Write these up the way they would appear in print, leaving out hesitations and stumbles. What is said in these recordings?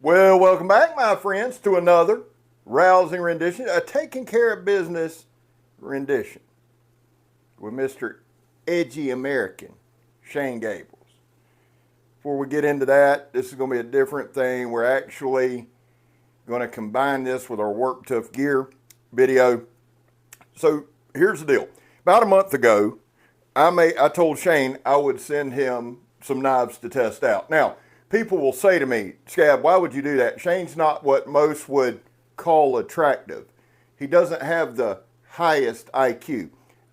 Well, welcome back, my friends, to another rousing rendition, a taking care of business rendition with Mr. Edgy American, Shane Gables. Before we get into that, this is going to be a different thing. We're actually going to combine this with our Work Tough Gear video. So here's the deal. About a month ago, I told Shane I would send him some knives to test out. Now, people will say to me, Scab, why would you do that? Shane's not what most would call attractive. He doesn't have the highest IQ.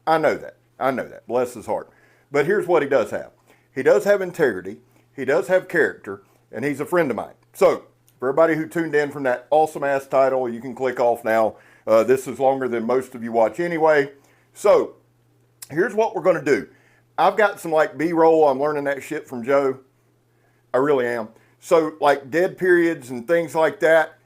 I know that. Bless his heart. But here's what he does have. He does have integrity. He does have character. And he's a friend of mine. So, for everybody who tuned in from that awesome ass title, you can click off now. This is longer than most of you watch anyway. So, here's what we're going to do. I've got some like B-roll. I'm learning that shit from Joe. I really am. So like dead periods and things like that,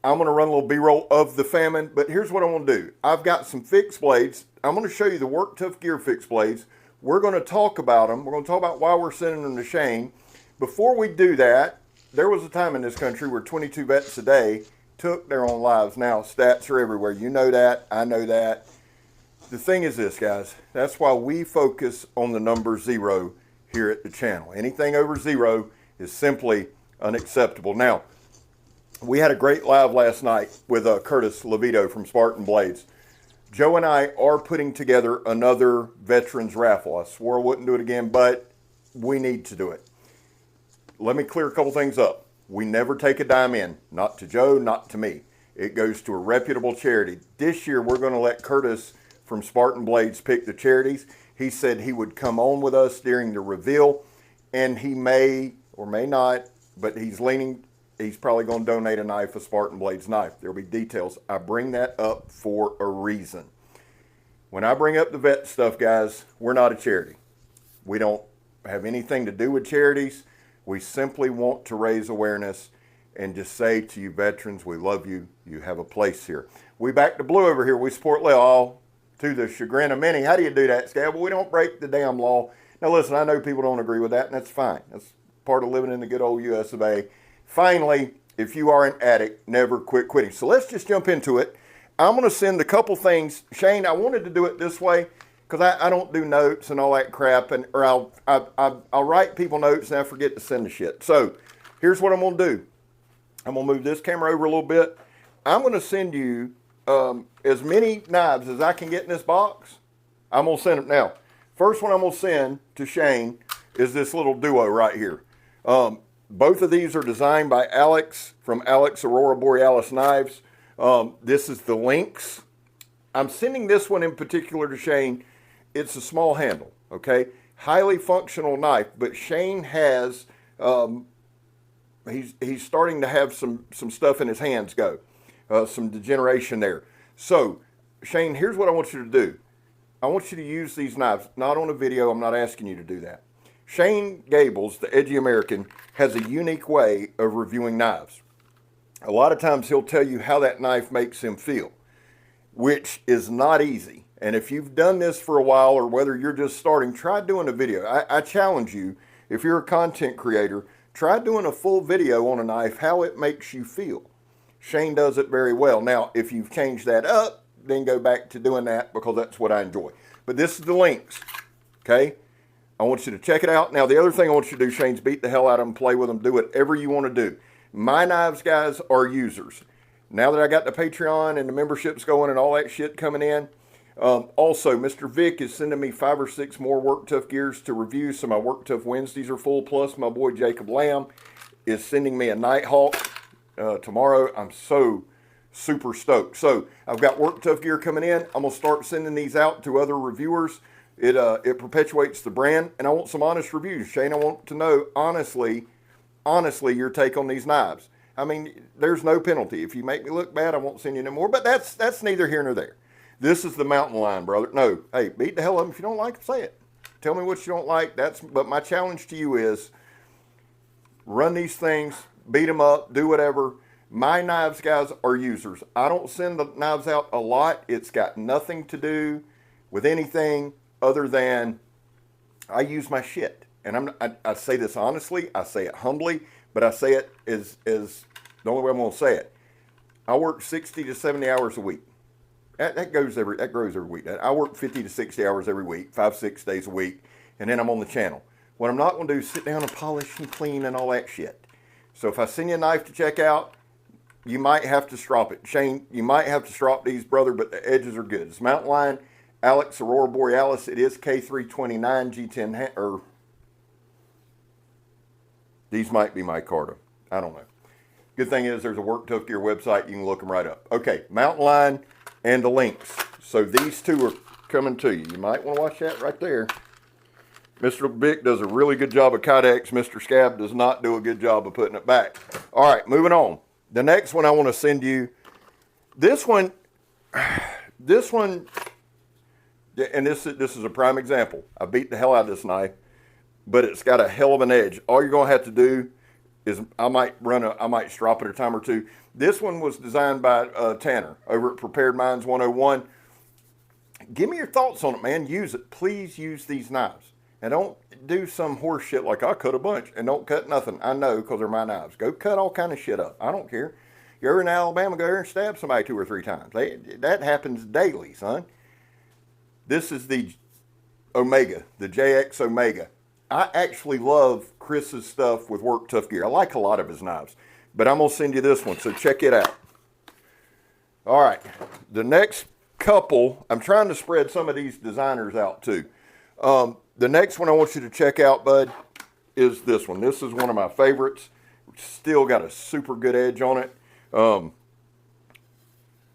I'm going to run a little B-roll of the famine. But here's what I'm going to do. I've got some fixed blades. I'm going to show you the Work Tough Gear fixed blades. We're going to talk about them. We're going to talk about why we're sending them to Shane. Before we do that, there was a time in this country where 22 vets a day took their own lives. Now, stats are everywhere. You know that. I know that. The thing is this, guys. That's why we focus on the number 0 here at the channel. Anything over 0 is simply unacceptable. Now, we had a great live last night with Curtis Levito from Spartan Blades. Joe and I are putting together another veterans raffle. I swore I wouldn't do it again, but we need to do it. Let me clear a couple things up. We never take a dime in, not to Joe, not to me. It goes to a reputable charity. This year, we're going to let Curtis from Spartan Blades pick the charities. He said he would come on with us during the reveal, and he may or may not, but he's probably going to donate a knife, a Spartan Blades knife. There'll be details. I bring that up for a reason. When I bring up the vet stuff, guys, we're not a charity. We don't have anything to do with charities. We simply want to raise awareness and just say to you veterans, we love you. You have a place here. We back to blue over here. We support law to the chagrin of many. How do you do that, Scab? Well, we don't break the damn law. Now, listen, I know people don't agree with that, and that's fine. That's part of living in the good old US of A. Finally, if you are an addict, never quit quitting. So let's just jump into it. I'm going to send a couple things. Shane, I wanted to do it this way because I don't do notes and all that crap, or I'll write people notes and I forget to send the shit. So here's what I'm going to do. I'm going to move this camera over a little bit. I'm going to send you as many knives as I can get in this box. I'm going to send them now. First one I'm going to send to Shane is this little duo right here. Both of these are designed by Alex from Alex Aurora Borealis Knives. This is the Lynx. I'm sending this one in particular to Shane. It's a small handle, okay? Highly functional knife, but Shane has, he's starting to have some stuff in his hands go. Some degeneration there. So, Shane, here's what I want you to do. I want you to use these knives, not on a video. I'm not asking you to do that. Shane Gables, the Edgy American, has a unique way of reviewing knives. A lot of times he'll tell you how that knife makes him feel, which is not easy. And if you've done this for a while or whether you're just starting, try doing a video. I challenge you, if you're a content creator, try doing a full video on a knife, how it makes you feel. Shane does it very well. Now, if you've changed that up, then go back to doing that because that's what I enjoy. But this is the Lynx, okay? I want you to check it out. Now, the other thing I want you to do, Shane, is beat the hell out of them, play with them, do whatever you want to do. My knives, guys, are users. Now that I got the Patreon and the memberships going and all that shit coming in, also, Mr. Vic is sending me 5 or 6 more Work Tough Gears to review, so my Work Tough Wednesdays are full. Plus, my boy Jacob Lamb is sending me a Nighthawk tomorrow. I'm so super stoked. So, I've got Work Tough Gear coming in. I'm going to start sending these out to other reviewers. It perpetuates the brand, and I want some honest reviews. Shane, I want to know, honestly, your take on these knives. I mean, there's no penalty. If you make me look bad, I won't send you no more, but that's neither here nor there. This is the mountain lion, brother. No, hey, beat the hell out of them. If you don't like it, say it. Tell me what you don't like. But my challenge to you is run these things, beat them up, do whatever. My knives, guys, are users. I don't send the knives out a lot. It's got nothing to do with anything other than I use my shit. And I say this honestly, I say it humbly, but I say it as The only way I'm going to say it. I work 60 to 70 hours a week. That grows every week. I work 50 to 60 hours every week, 5-6 days a week, and then I'm on the channel. What I'm not going to do is sit down and polish and clean and all that shit. So if I send you a knife to check out, you might have to strop it. Shane, you might have to strop these, brother, but the edges are good. It's Mountain Lion, Alex Aurora Borealis. It is K329 G10, or these might be micarta. I don't know. Good thing is there's a Work Tough Gear website. You can look them right up. Okay, Mountain Lion and the links. So these two are coming to you. You might want to watch that right there. Mr. Bick does a really good job of Kydex. Mr. Scab does not do a good job of putting it back. All right, moving on. The next one I want to send you, this one, and this is a prime example. I beat the hell out of this knife, but it's got a hell of an edge. All you're going to have to do is I might strop it a time or two. This one was designed by Tanner over at Prepared Minds 101. Give me your thoughts on it, man. Use it. Please use these knives. And don't do some horse shit like I cut a bunch and don't cut nothing. I know because they're my knives. Go cut all kind of shit up. I don't care. You're in Alabama, go there and stab somebody 2 or 3 times. That happens daily, son. This is the Omega, the JX Omega. I actually love Chris's stuff with Work Tough Gear. I like a lot of his knives. But I'm going to send you this one, so check it out. All right. The next couple, I'm trying to spread some of these designers out too. The next one I want you to check out, bud, is this one. This is one of my favorites. Still got a super good edge on it.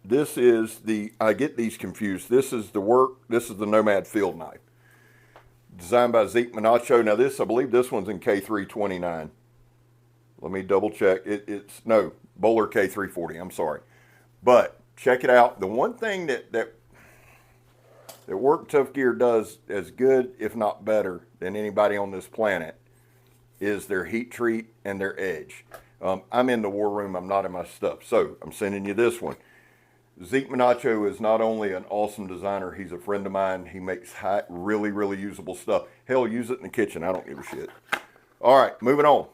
This is the, I get these confused. This is the Nomad Field Knife. Designed by Zeke Minacho. Now this, I believe this one's in K329. Let me double check. No, Bowler K340, I'm sorry. But check it out. The one thing that Work Tough Gear does as good, if not better, than anybody on this planet is their heat treat and their edge. I'm in the war room. I'm not in my stuff. So I'm sending you this one. Zeke Minacho is not only an awesome designer, he's a friend of mine. He makes really, really usable stuff. Hell, use it in the kitchen. I don't give a shit. All right, moving on.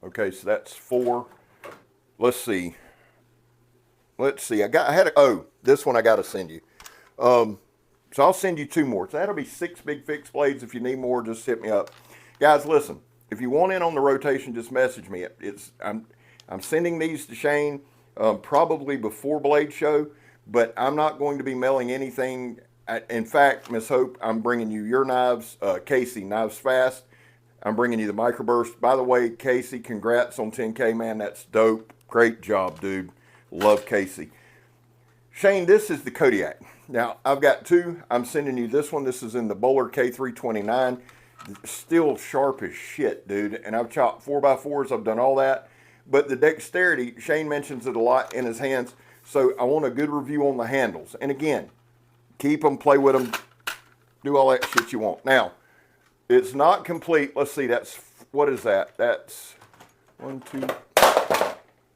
Okay, so that's 4. Let's see. This one I got to send you. So I'll send you 2 more. So that'll be 6 big fixed blades. If you need more, just hit me up. Guys, listen. If you want in on the rotation, just message me. I'm sending these to Shane probably before Blade Show, but I'm not going to be mailing anything. In fact, Miss Hope, I'm bringing you your knives. Casey, Knives Fast. I'm bringing you the Microburst. By the way, Casey, congrats on 10K, man. That's dope. Great job, dude. Love Casey. Shane, this is the Kodiak. Now, I've got 2. I'm sending you this one. This is in the Bowler K329. Still sharp as shit, dude. And I've chopped 4x4s. I've done all that. But the dexterity, Shane mentions it a lot in his hands. So I want a good review on the handles. And again, keep them, play with them, do all that shit you want. Now, it's not complete. Let's see, what is that? That's 1, 2,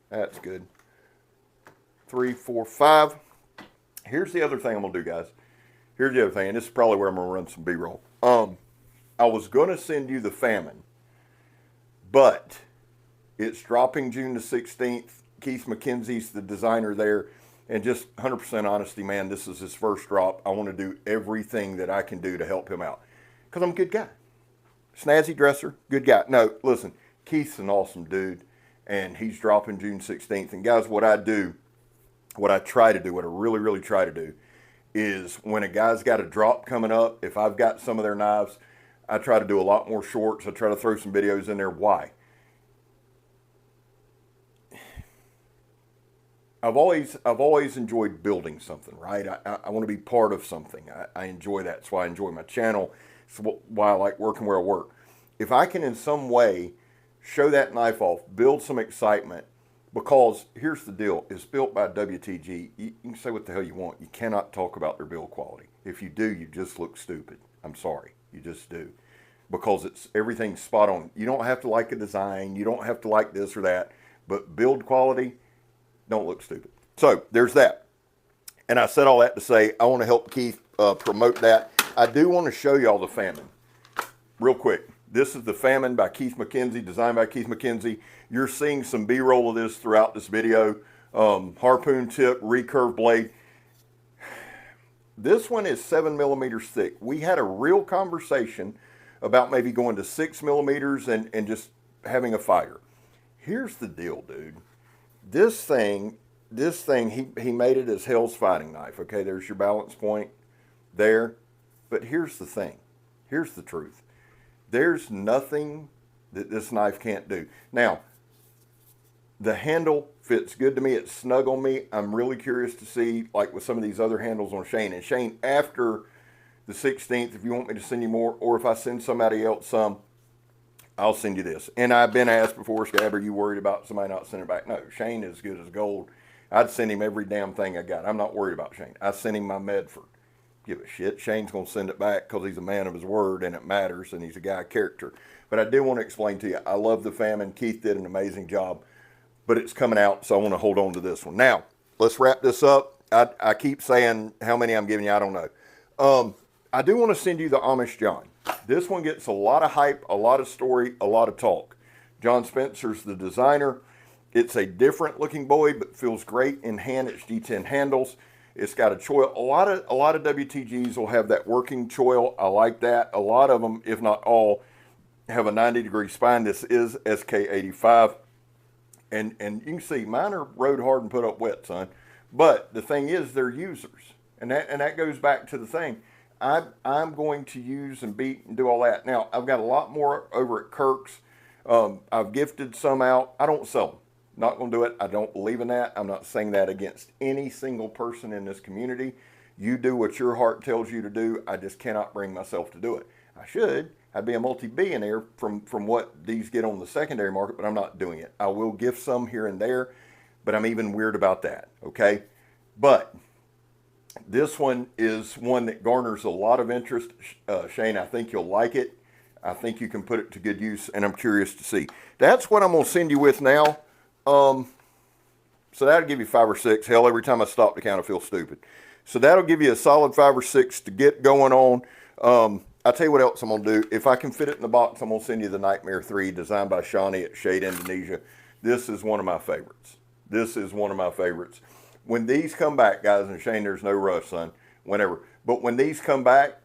that's good. 3, 4, 5. Here's the other thing I'm going to do, guys. Here's the other thing, and this is probably where I'm going to run some B-roll. I was going to send you the Famine, but it's dropping June the 16th. Keith McKenzie's the designer there, and just 100% honesty, man, this is his first drop. I want to do everything that I can do to help him out because I'm a good guy. Snazzy dresser, good guy. No, listen, Keith's an awesome dude, and he's dropping June 16th. And guys, what I try to do, what I really, really try to do is when a guy's got a drop coming up, if I've got some of their knives, I try to do a lot more shorts. I try to throw some videos in there. Why? I've always enjoyed building something, right? I want to be part of something. I enjoy that. That's why I enjoy my channel. It's why I like working where I work. If I can in some way show that knife off, build some excitement, because here's the deal, it's built by WTG. You can say what the hell you want. You cannot talk about their build quality. If you do, you just look stupid. I'm sorry. You just do. Because everything's spot on. You don't have to like a design. You don't have to like this or that. But build quality, don't look stupid. So there's that. And I said all that to say I want to help Keith promote that. I do want to show y'all the Famine real quick. This is the Famine by Keith McKenzie, designed by Keith McKenzie. You're seeing some B-roll of this throughout this video. Harpoon tip, recurve blade. This one is 7 millimeters thick. We had a real conversation about maybe going to 6 millimeters and just having a fire. Here's the deal, dude. This thing, he made it as Hell's Fighting Knife. Okay, there's your balance point there. But here's the thing. Here's the truth. There's nothing that this knife can't do. Now, the handle fits good to me. It's snug on me. I'm really curious to see, like with some of these other handles on Shane. And Shane, after the 16th, if you want me to send you more, or if I send somebody else some, I'll send you this. And I've been asked before, Scab, are you worried about somebody not sending it back? No, Shane is good as gold. I'd send him every damn thing I got. I'm not worried about Shane. I sent him my Medford. Give a shit. Shane's going to send it back because he's a man of his word and it matters, and he's a guy of character. But I do want to explain to you, I love the Famine. Keith did an amazing job, but it's coming out, so I want to hold on to this one. Now, let's wrap this up. I keep saying how many I'm giving you. I don't know. I do want to send you the Amish John. This one gets a lot of hype, a lot of story, a lot of talk. John Spencer's the designer. It's a different looking bowie, but feels great in hand. It's G10 handles. It's got a choil. A lot of WTGs will have that working choil. I like that. A lot of them, if not all, have a 90-degree spine. This is SK85. And you can see mine are rode hard and put up wet, son. But the thing is, they're users. And that goes back to the thing. I'm going to use and beat and do all that. Now, I've got a lot more over at Kirk's. I've gifted some out. I don't sell them. Not going to do it. I don't believe in that. I'm not saying that against any single person in this community. You do what your heart tells you to do. I just cannot bring myself to do it. I should. I'd be a multi-billionaire from what these get on the secondary market, but I'm not doing it. I will gift some here and there, but I'm even weird about that, okay? But this one is one that garners a lot of interest. Shane, I think you'll like it. I think you can put it to good use, and I'm curious to see. That's what I'm going to send you with now. So that'll give you 5 or 6. Hell, every time I stop to count, I feel stupid. So that'll give you a solid 5 or 6 to get going on. I'll tell you what else I'm going to do. If I can fit it in the box, I'm going to send you the Nightmare 3 designed by Shawnee at Shade Indonesia. This is one of my favorites. This is one of my favorites. When these come back, guys, and Shane, there's no rush, son, whenever. But when these come back,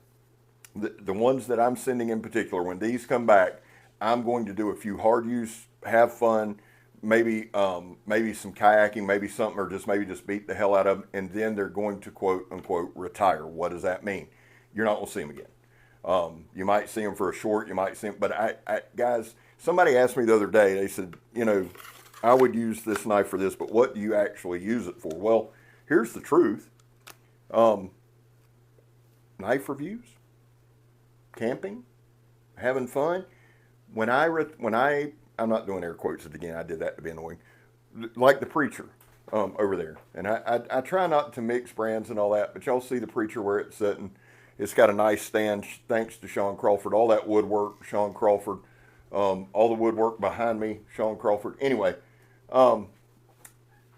the ones that I'm sending in particular, when these come back, I'm going to do a few hard use, have fun, maybe some kayaking, maybe something, or maybe just beat the hell out of them, and then they're going to quote unquote retire. What does that mean? You're not going to see them again. You might see them for a short, you might see them, but I guys, somebody asked me the other day, they said, you know, I would use this knife for this, but what do you actually use it for? Well, here's the truth. Knife reviews, camping, having fun. I'm not doing air quotes again. I did that to be annoying. Like the Preacher over there. And I try not to mix brands and all that, but y'all see the Preacher where it's sitting. It's got a nice stand, thanks to Sean Crawford. All that woodwork, Sean Crawford. All the woodwork behind me, Sean Crawford. Anyway,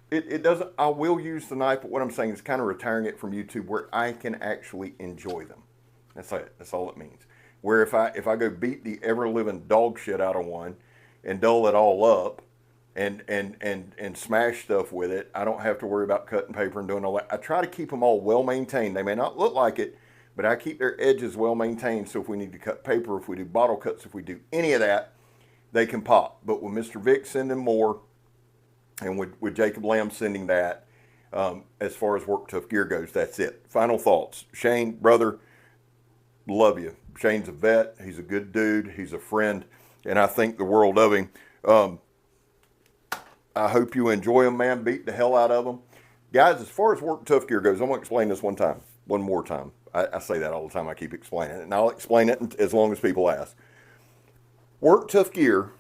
it doesn't, I will use the knife, but what I'm saying is kind of retiring it from YouTube where I can actually enjoy them. That's it. That's all it means. Where if I go beat the ever-living dog shit out of one and dull it all up and smash stuff with it, I don't have to worry about cutting paper and doing all that. I try to keep them all well-maintained. They may not look like it, but I keep their edges well-maintained, so if we need to cut paper, if we do bottle cuts, if we do any of that, they can pop. But with Mr. Vic sending more, and with Jacob Lamb sending that, as far as Work Tough Gear goes, that's it. Final thoughts. Shane, brother, love you. Shane's a vet. He's a good dude. He's a friend, and I think the world of him. I hope you enjoy them, man. Beat the hell out of them. Guys, as far as Work Tough Gear goes, I'm going to explain this one more time. I say that all the time. I keep explaining it, and I'll explain it as long as people ask. Work Tough Gear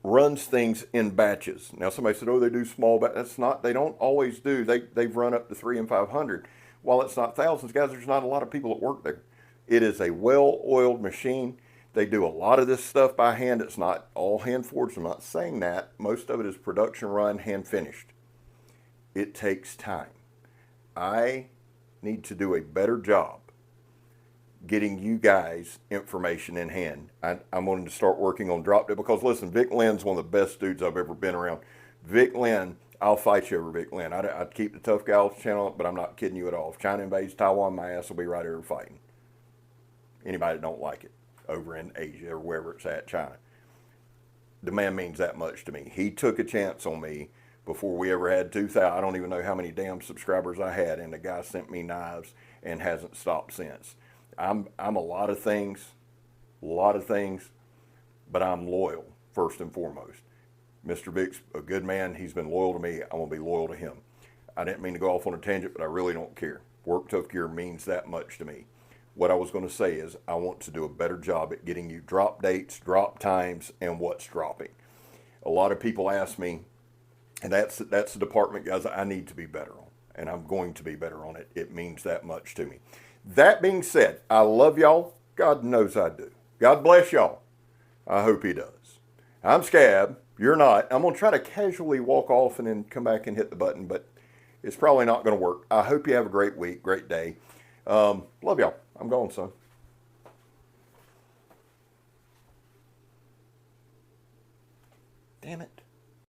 runs things in batches. Now, somebody said, oh, they do small batches. That's not, they don't always do. They've run up to 300 and 500. While it's not thousands, guys, there's not a lot of people that work there. It is a well-oiled machine. They do a lot of this stuff by hand. It's not all hand forged. I'm not saying that. Most of it is production run, hand finished. It takes time. I need to do a better job getting you guys information in hand. I'm going to start working on drop dead because listen, Vic Lynn's one of the best dudes I've ever been around. Vic Lynn, I'll fight you over Vic Lynn. I'd keep the Tough Gals channel up, but I'm not kidding you at all. If China invades Taiwan, my ass will be right here fighting anybody that don't like it over in Asia or wherever it's at, China. The man means that much to me. He took a chance on me before we ever had 2,000. I don't even know how many damn subscribers I had, and the guy sent me knives and hasn't stopped since. I'm a lot of things, but I'm loyal first and foremost. Mr. Vic's a good man. He's been loyal to me. I'm going to be loyal to him. I didn't mean to go off on a tangent, but I really don't care. Work Tough Gear means that much to me. What I was going to say is I want to do a better job at getting you drop dates, drop times, and what's dropping. A lot of people ask me, and that's the department, guys, I need to be better on, and I'm going to be better on it. It means that much to me. That being said, I love y'all. God knows I do. God bless y'all. I hope he does. I'm Scab. You're not. I'm going to try to casually walk off and then come back and hit the button, but it's probably not going to work. I hope you have a great week, great day. Love y'all. I'm going, son. Damn it.